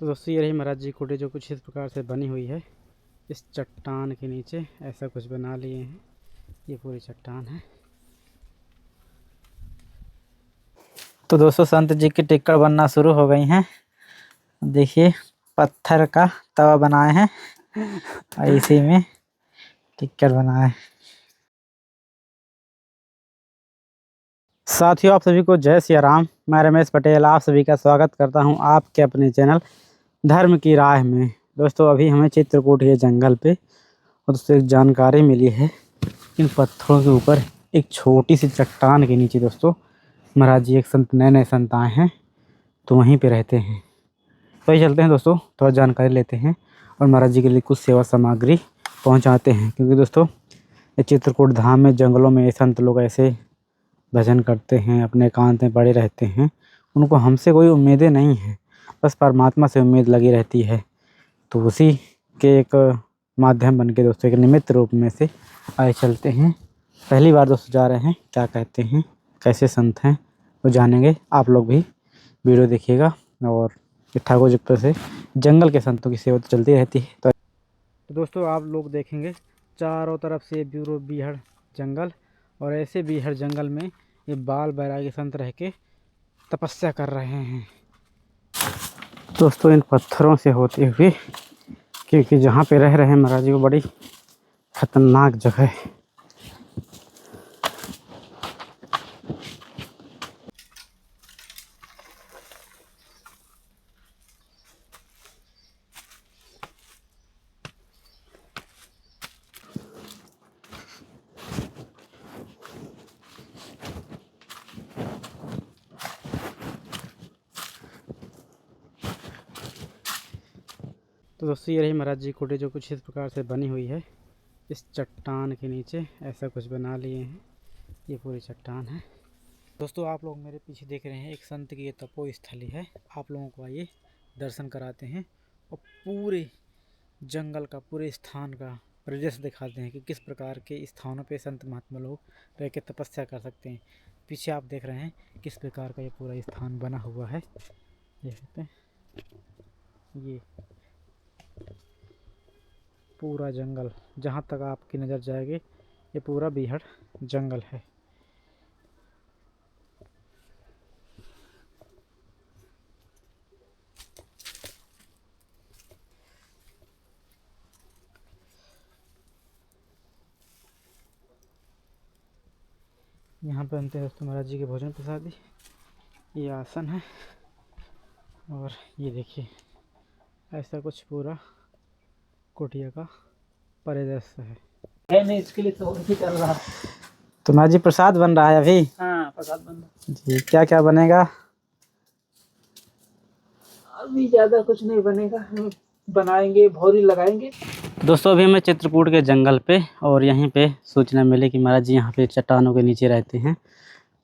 तो दोस्तों ये रही महाराज जी कुटी जो कुछ इस प्रकार से बनी हुई है। इस चट्टान के नीचे ऐसा कुछ बना लिए हैं। ये पूरी चट्टान है। तो दोस्तों संत जी की टिक्कड़ बनना शुरू हो गई हैं। देखिए पत्थर का तवा बनाए हैं और इसी में टिक्कड़ बनाए। साथियों आप सभी को जय सिया राम। मैं रमेश पटेल आप सभी का स्वागत करता हूं आपके अपने चैनल धर्म की राह में। दोस्तों अभी हमें चित्रकूट के जंगल पे और दोस्तों एक जानकारी मिली है। इन पत्थरों के ऊपर एक छोटी सी चट्टान के नीचे दोस्तों महाराज जी एक संत नए संत आए हैं, तो वहीं पे रहते हैं। तो ये चलते हैं दोस्तों, थोड़ा जानकारी लेते हैं और महाराज जी के लिए कुछ सेवा सामग्री पहुंचाते हैं। क्योंकि दोस्तों ये चित्रकूट धाम में जंगलों में संत लोग ऐसे भजन करते हैं, अपने एकांत में पड़े रहते हैं। उनको हमसे कोई उम्मीदें नहीं हैं, बस परमात्मा से उम्मीद लगी रहती है। तो उसी के एक माध्यम बन के दोस्तों एक निमित्त रूप में से आए चलते हैं। पहली बार दोस्तों जा रहे हैं, क्या कहते हैं, कैसे संत हैं वो जानेंगे। आप लोग भी वीडियो देखिएगा। और ठाकुर जी पर से जंगल के संतों की सेवा तो चलती रहती है। तो दोस्तों आप लोग देखेंगे चारों तरफ से ब्यूरो बीहड़ जंगल, और ऐसे बीहड़ जंगल में ये बाल बैरागी संत रह के तपस्या कर रहे हैं दोस्तों इन पत्थरों से होते हुए। क्योंकि जहाँ पे रह रहे हैं महाराज जी को बड़ी खतरनाक जगह है। तो दोस्तों ये रही महाराज जी कुटी जो कुछ इस प्रकार से बनी हुई है। इस चट्टान के नीचे ऐसा कुछ बना लिए हैं। ये पूरी चट्टान है। दोस्तों आप लोग मेरे पीछे देख रहे हैं एक संत की ये तपो स्थली है। आप लोगों को आइए दर्शन कराते हैं और पूरे जंगल का, पूरे स्थान का परिदृश्य दिखाते हैं कि किस प्रकार के स्थानों पे संत महात्मा लोग रह के तपस्या कर सकते हैं। पीछे आप देख रहे हैं किस प्रकार का ये पूरा स्थान बना हुआ है। देख सकते हैं ये पूरा जंगल, जहाँ तक आपकी नज़र जाएगी ये पूरा बीहड़ जंगल है। यहाँ पे बनते हैं दोस्तों महाराज जी के भोजन प्रसादी। ये आसन है और ये देखिए ऐसा कुछ पूरा कुटिया का परिदृश्य है। नहीं इसके लिए तो ही चल रहा है। तो महाराज जी प्रसाद बन रहा है अभी? हाँ प्रसाद बन रहा जी। क्या क्या बनेगा? अभी ज्यादा कुछ नहीं बनेगा, हम बनाएंगे, भौरी लगाएंगे। दोस्तों अभी मैं चित्रकूट के जंगल पे, और यहीं पे सूचना मिली कि महाराज जी यहाँ पे चट्टानों के नीचे रहते हैं।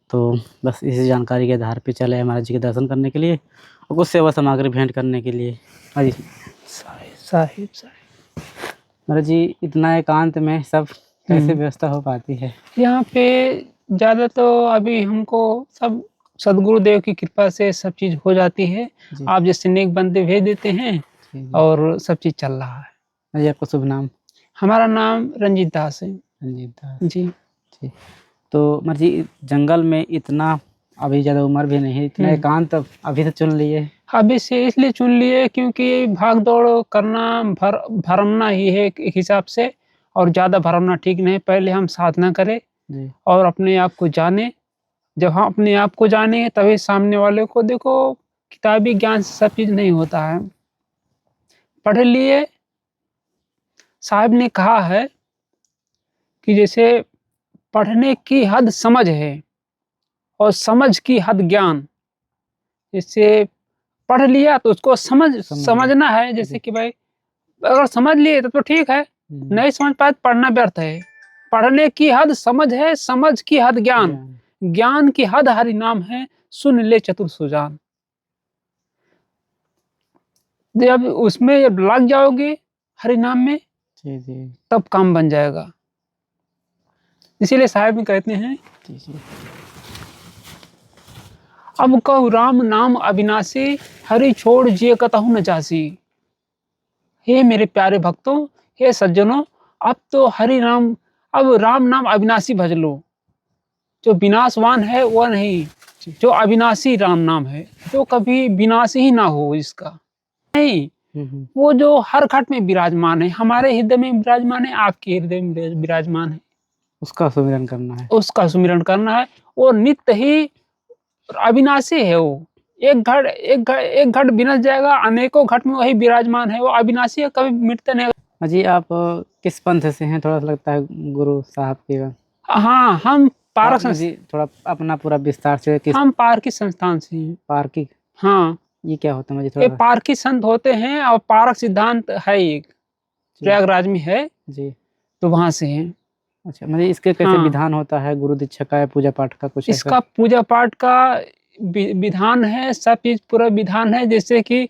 तो बस इसी जानकारी के आधार पे चले महाराज जी के दर्शन करने के लिए और कुछ सेवा सामग्री भेंट करने के लिए। हाँ जी साहिब महाराज जी इतना एकांत में सब कैसे व्यवस्था हो पाती है? यहाँ पे ज्यादा तो अभी हमको सब सदगुरुदेव की कृपा से सब चीज हो जाती है। आप जैसे नेक बंदे भेज देते हैं और सब चीज चल रहा है। जी आपका शुभ नाम? हमारा नाम रंजीत दास है। रंजीत दास जी। जी। तो महाराज जी जंगल में इतना, अभी ज़्यादा उम्र भी नहीं है, इतना एकांत अभी से चुन लिए? अभी से इसलिए चुन लिए क्योंकि भाग दौड़ करना भरमना ही है एक हिसाब से, और ज़्यादा भरमना ठीक नहीं। पहले हम साधना करें जी। और अपने आप को जाने। जब हम अपने आप को जानेंगे तभी सामने वाले को। देखो किताबी ज्ञान से सब चीज़ नहीं होता है। पढ़ लिए, साहब ने कहा है कि जैसे पढ़ने की हद समझ है और समझ की हद ज्ञान। जैसे पढ़ लिया तो उसको समझना है। जैसे कि भाई अगर समझ लिए तो ठीक है, नहीं समझ पाए तो पढ़ना व्यर्थ है। पढ़ने की हद समझ है, समझ की हद ज्ञान, ज्ञान की हद हरि नाम है, सुन ले चतुर सुजान। जब उसमें लग जाओगे हरि नाम में तब काम बन जाएगा। इसीलिए साहब भी कहते हैं अब कहु राम नाम अविनाशी, हरि छोड़ जिय कतहु न जासी। हे मेरे प्यारे भक्तों, हे सज्जनों, अब तो हरि नाम, अब राम नाम अविनाशी भज लो। जो विनाशवान है वह नहीं, जो अविनाशी राम नाम है, जो कभी विनाश ही ना हो इसका। नहीं, वो जो हर घट में विराजमान है, हमारे हृदय में विराजमान है, आपके हृदय में विराजमान है, उसका सुमिरन करना है। उसका सुमिरन करना है। वो नित्य ही अविनाशी है। वो एक घट विनश जाएगा, अनेकों घट में वही विराजमान है। वो अविनाशी है, कभी मिटते नहीं। जी आप किस पंथ से हैं? थोड़ा सा लगता है गुरु साहब के। हाँ, हम पारक जी थोड़ा अपना पूरा विस्तार से। किस हम पारकी संस्थान से हैं। पारकी? हाँ, ये क्या होता है मुझे ये थोड़ा? पारकी संत होते हैं और पारक सिद्धांत है एक प्रयागराज में है जी, तो वहां से है। अच्छा मुझे इसके कैसे हाँ, विधान होता है गुरु दीक्षा का या पूजा पाठ का कुछ ऐसा? इसका पूजा पाठ का विधान है, सब चीज पूरा विधान है। जैसे कि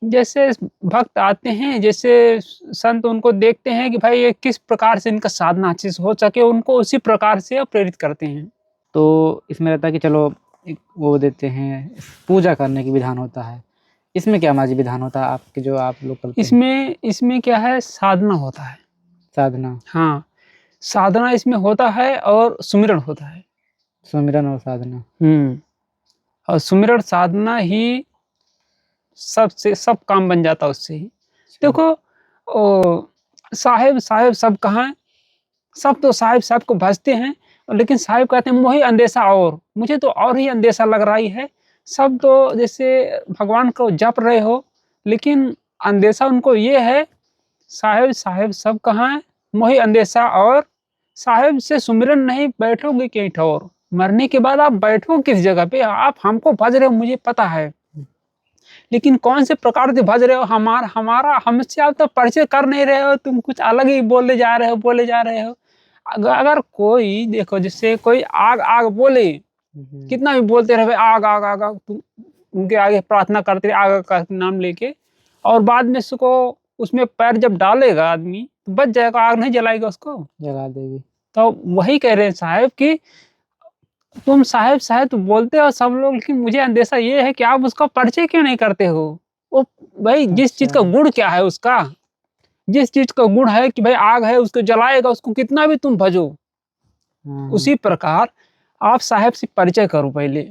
जैसे भक्त आते हैं, जैसे संत उनको देखते हैं कि भाई ये किस प्रकार से इनका साधना अच्छे से हो सके, उनको उसी प्रकार से प्रेरित करते हैं। तो इसमें रहता है कि चलो एक वो देते हैं, पूजा करने की विधान होता है। इसमें क्या माजी विधान होता है आपके जो आप लोग करते हैं? इसमें क्या है, साधना होता है। साधना? हाँ, साधना इसमें होता है और सुमिरन होता है। सुमिरन और साधना। और सुमिरन साधना ही सब काम बन जाता है उससे ही। देखो साहेब सब कहाँ है? सब तो साहेब को भजते हैं, लेकिन साहेब कहते हैं मोहि अंदेशा, और मुझे तो और ही अंदेशा लग रही है। सब तो जैसे भगवान को जप रहे हो, लेकिन अंदेशा उनको ये है, साहेब सब कहाँ है? मोहि अंदेशा, और साहेब से सुमिरन नहीं, बैठोगे कहीं ठौर। मरने के बाद आप बैठो किस जगह पे? आप हमको भज रहे हो, मुझे पता है, लेकिन कौन से प्रकार से भज रहे हो? हमारा हमसे आप तो परिचय कर नहीं रहे हो, तुम कुछ अलग ही बोले जा रहे हो। अगर कोई देखो, जिससे कोई आग बोले, कितना भी बोलते रहे आग आग आग आग, तुम उनके आगे प्रार्थना करते रहे आग का नाम लेके, और बाद में उसको उसमें पैर जब डालेगा आदमी तो बच जाएगा, आग नहीं जलाएगा उसको, जला देगी। तो वही कह रहे हैं साहब कि तुम साहब तो बोलते हो सब लोग, लेकिन मुझे अंदेशा ये है कि आप उसका परिचय क्यों नहीं करते हो? वो भाई जिस चीज का गुण क्या है उसका, जिस चीज का गुण है कि भाई आग है, उसको जलाएगा, उसको कितना भी तुम भजो, उसी प्रकार आप साहब से परिचय करो, पहले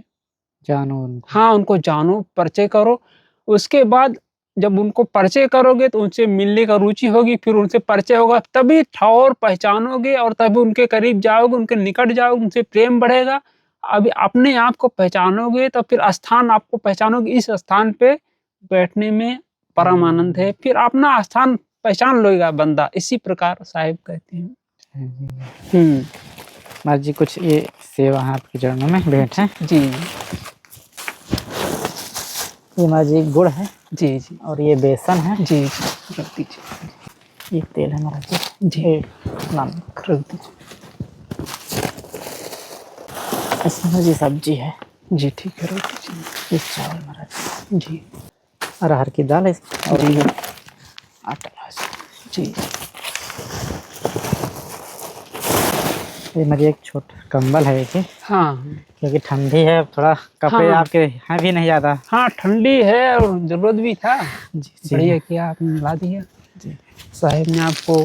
जानो उनको। हाँ, उनको जानो, परिचय करो। उसके बाद जब उनको परिचय करोगे तो उनसे मिलने का रुचि होगी, फिर उनसे परिचय होगा, तभी ठौर पहचानोगे, और तभी उनके करीब जाओगे, उनके निकट जाओगे, उनसे प्रेम बढ़ेगा। अभी अपने आप को पहचानोगे तो फिर स्थान आपको पहचानोगे, इस स्थान पे बैठने में परम आनंद है, फिर अपना स्थान पहचान लेगा बंदा। इसी प्रकार साहिब कहते हैं। महाराज जी कुछ ये सेवा है आपके चरणों में, भेंट है जी। ये महाराज जी गुड़ है जी जी, और ये बेसन है। जी रख दीजिए। ये तेल है महाराज जी। जी नमक रख दीजिए। इसमें जी सब्जी है। जी ठीक है, रख दीजिए। ये चावल महाराज जी, अरहर की दाल है और जी आटा जी। ये मेरी एक छोटा कंबल है ये, हाँ, क्योंकि ठंडी है, थोड़ा कपड़े हाँ। आपके हैं भी नहीं ज़्यादा। हाँ, ठंडी है और जरूरत भी था। जी जी बढ़िया किया आपने, ला दिया जी। साहिब ने आपको।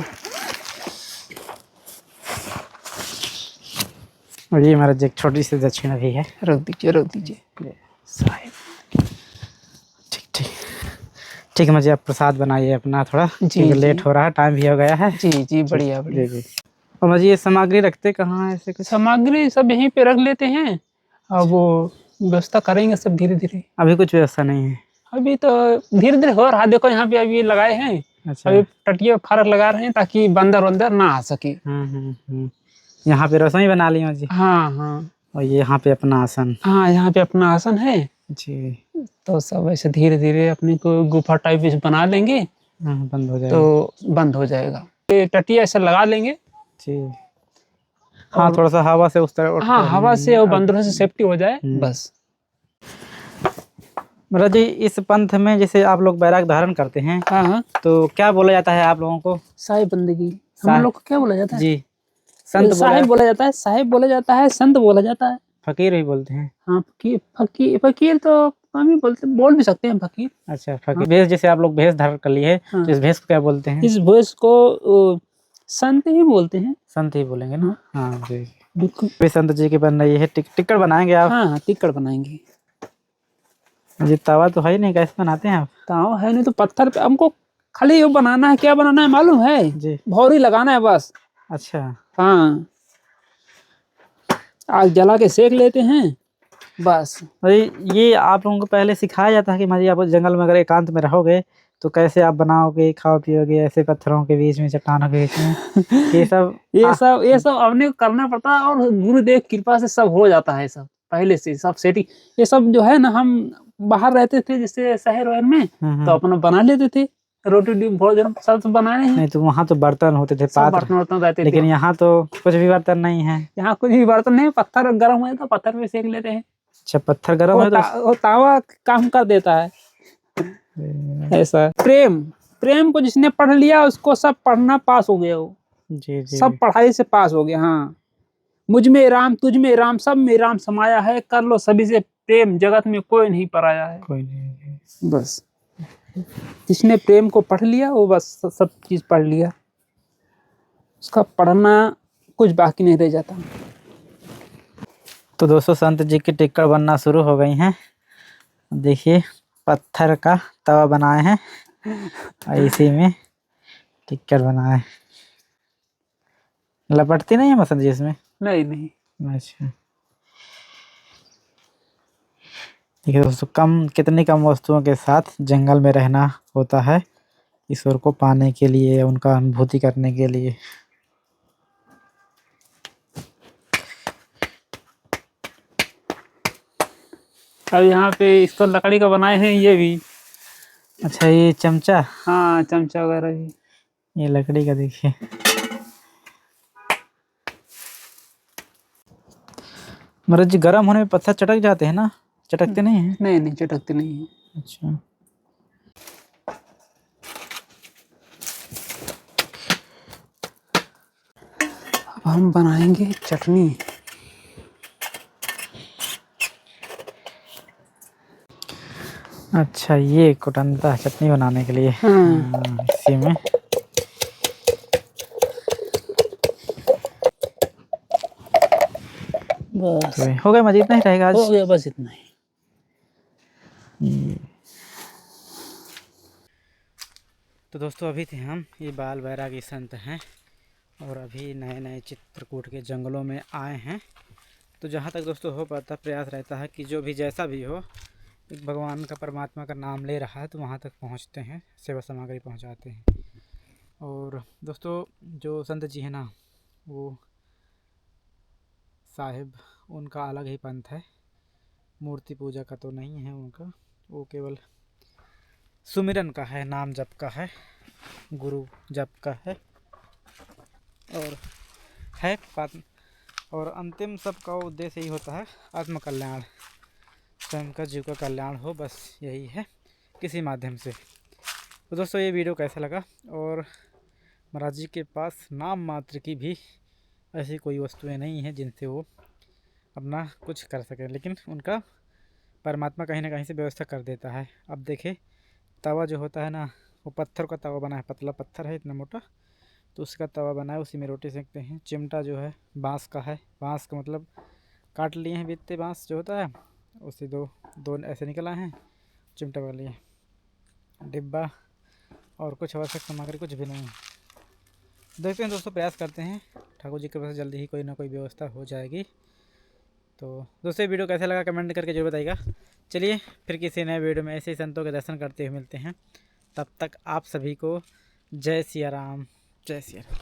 और ये महाराज जी एक छोटी सी दक्षिणा भी है। रख दीजिए साहिब। ठीक ठीक है मुझे आप प्रसाद बनाइए अपना थोड़ा, जी, क्योंकि लेट हो रहा है, टाइम भी हो गया है। जी बढ़िया। जी। और मुझे ये सामग्री रखते कहाँ है ऐसे कुछ? सामग्री सब यहीं पे रख लेते हैं, अब वो व्यवस्था करेंगे सब धीरे धीरे। अभी कुछ व्यवस्था नहीं है? अभी तो धीरे धीरे हो रहा है। देखो यहाँ पे अभी लगाए हैं। अच्छा। अभी टटिया फारक लगा रहे हैं ताकि बंदर ना आ सके। यहाँ पे रसोई बना ली जी। हाँ। और ये यहाँ पे अपना आसन। हाँ, यहाँ पे अपना आसन है जी। तो सब ऐसे धीरे धीरे अपने को गुफा टाइप बना लेंगे। बंद हो जाएगा तो बंद हो जाएगा। ये टटिया ऐसे लगा लेंगे। जी। हाँ, थोड़ा सा हवा से उस तरह। हाँ, हवा से और बंदरों से सेफ्टी हो जाए बस। महाराज जी इस पंथ में जैसे आप लोग बैराग धारण करते हैं, हाँ, तो क्या बोला जाता है आप लोगों को? साहिब बंदगी। हम लोग को क्या बोला जाता है? जी, संत साहिब बोला जाता है, साहिब बोला जाता है, संत बोला जाता है। फकीर भी बोलते हैं। हाँ फकीर, फकीर फकीर तो हम ही बोल भी सकते हैं फकीर। अच्छा फकीर। भेष जैसे आप लोग भेष धारण कर लिए है, हाँ। तो इस भेष को क्या बोलते हैं? इस भेष को संत ही बोलते हैं। संत ही बोलेंगे ना। हाँ जी बिल्कुल। भी संत जी की बन रही है। टिक्कड़ बनाएंगे आप? हाँ टिक्कड़ बनाएंगे। जी तवा तो है ही नहीं, कैसे बनाते हैं आप? ताव है नहीं तो पत्थर पे हमको खाली वो बनाना है। क्या बनाना है मालूम है? जी। भौरी लगाना है बस। अच्छा। हाँ आग जला के सेक लेते हैं बस। भाई ये आप लोगों को पहले सिखाया जाता है कि माजी आप जंगल में अगर एकांत में रहोगे तो कैसे आप बनाओगे, खाओ पियोगे ऐसे पत्थरों के बीच में, चट्टानों के बीच में? ये सब हमने करना पड़ता है और गुरुदेव कृपा से सब हो जाता है। सब पहले से सब सेटिंग ये सब जो है ना, हम बाहर रहते थे जैसे शहर वहर में तो अपना बना लेते थे। रोटी भोजन सब बनाए हैं। नहीं तो वहाँ तो बर्तन होते थे, सब बर्तन रहते थे, लेकिन यहाँ तो कुछ भी बर्तन नहीं है। यहाँ कुछ भी बर्तन नहीं, पत्थर गर्म हुए तो पत्थर पे सेक लेते हैं। अच्छा पत्थर गर्म है तो तावा काम कर देता है। ऐसा प्रेम को जिसने पढ़ लिया उसको सब पढ़ना पास हो गया। वो जी जी सब पढ़ाई से पास हो गया। हाँ मुझ में राम, तुझ में राम, सब में राम समाया है, कर लो सभी से प्रेम, जगत में कोई नहीं पराया है। कोई नहीं। बस जिसने प्रेम को पढ़ लिया वो बस सब चीज पढ़ लिया। उसका पढ़ना कुछ बाकी नहीं रह जाता। तो दोस्तों संत जी की टिक्कड़ बनना शुरू हो गई हैं। देखिए पत्थर का तवा बनाए हैं और इसी में टिक्कड़ बनाए। लपटती नहीं है मसन जी इसमें? नहीं। अच्छा देखिए दोस्तों, कितनी कम वस्तुओं के साथ जंगल में रहना होता है ईश्वर को पाने के लिए, उनका अनुभूति करने के लिए। अब यहाँ पे इसको लकड़ी का बनाए हैं ये भी। अच्छा ये चमचा? हाँ चमचा वगैरह भी ये लकड़ी का। देखिए महाराज जी गर्म होने में पत्थर चटक जाते हैं ना? चटकते नहीं हैं? नहीं चटकते नहीं है। अच्छा अब हम बनाएंगे चटनी। अच्छा ये कुटंता चटनी बनाने के लिए। इसी में बस तो हो गया मजीद, इतना ही रहेगा आज। हो गया बस इतना ही। तो दोस्तों अभी थे हम ये बाल बैरागी संत हैं और अभी नए नए चित्रकूट के जंगलों में आए हैं। तो जहाँ तक दोस्तों हो पाता प्रयास रहता है कि जो भी जैसा भी हो, एक भगवान का परमात्मा का नाम ले रहा है तो वहाँ तक पहुँचते हैं, सेवा सामग्री पहुँचाते हैं। और दोस्तों जो संत जी हैं ना, वो साहिब उनका अलग ही पंथ है। मूर्ति पूजा का तो नहीं है उनका, वो केवल सुमिरन का है, नाम जप का है, गुरु जप का है और अंतिम सबका उद्देश्य यही होता है आत्म कल्याण, स्वयं का जीव का कल्याण हो, बस यही है किसी माध्यम से। तो दोस्तों ये वीडियो कैसा लगा? और महाराज जी के पास नाम मात्र की भी ऐसी कोई वस्तुएं नहीं हैं जिनसे वो अपना कुछ कर सकें, लेकिन उनका परमात्मा कहीं ना कहीं से व्यवस्था कर देता है। अब देखें तवा जो होता है ना, वो पत्थर का तवा बना है, पतला पत्थर है इतना मोटा, तो उसका तवा बना है, उसी में रोटी सेकते हैं। चिमटा जो है बांस का है, बांस का मतलब काट लिए हैं बीतते बांस जो होता है, उसे दो ऐसे निकल आए हैं, चिमटा कर लिए। डिब्बा और कुछ आवश्यक सामग्री कुछ भी नहीं है। देखते हैं दोस्तों, प्रयास करते हैं, ठाकुर जी के पास जल्दी ही कोई ना कोई व्यवस्था हो जाएगी। तो दोस्तों वीडियो कैसा लगा कमेंट करके जरूर बताइएगा। चलिए फिर किसी नए वीडियो में ऐसे ही संतों के दर्शन करते हुए मिलते हैं। तब तक आप सभी को जय सिया राम, जय सिया राम।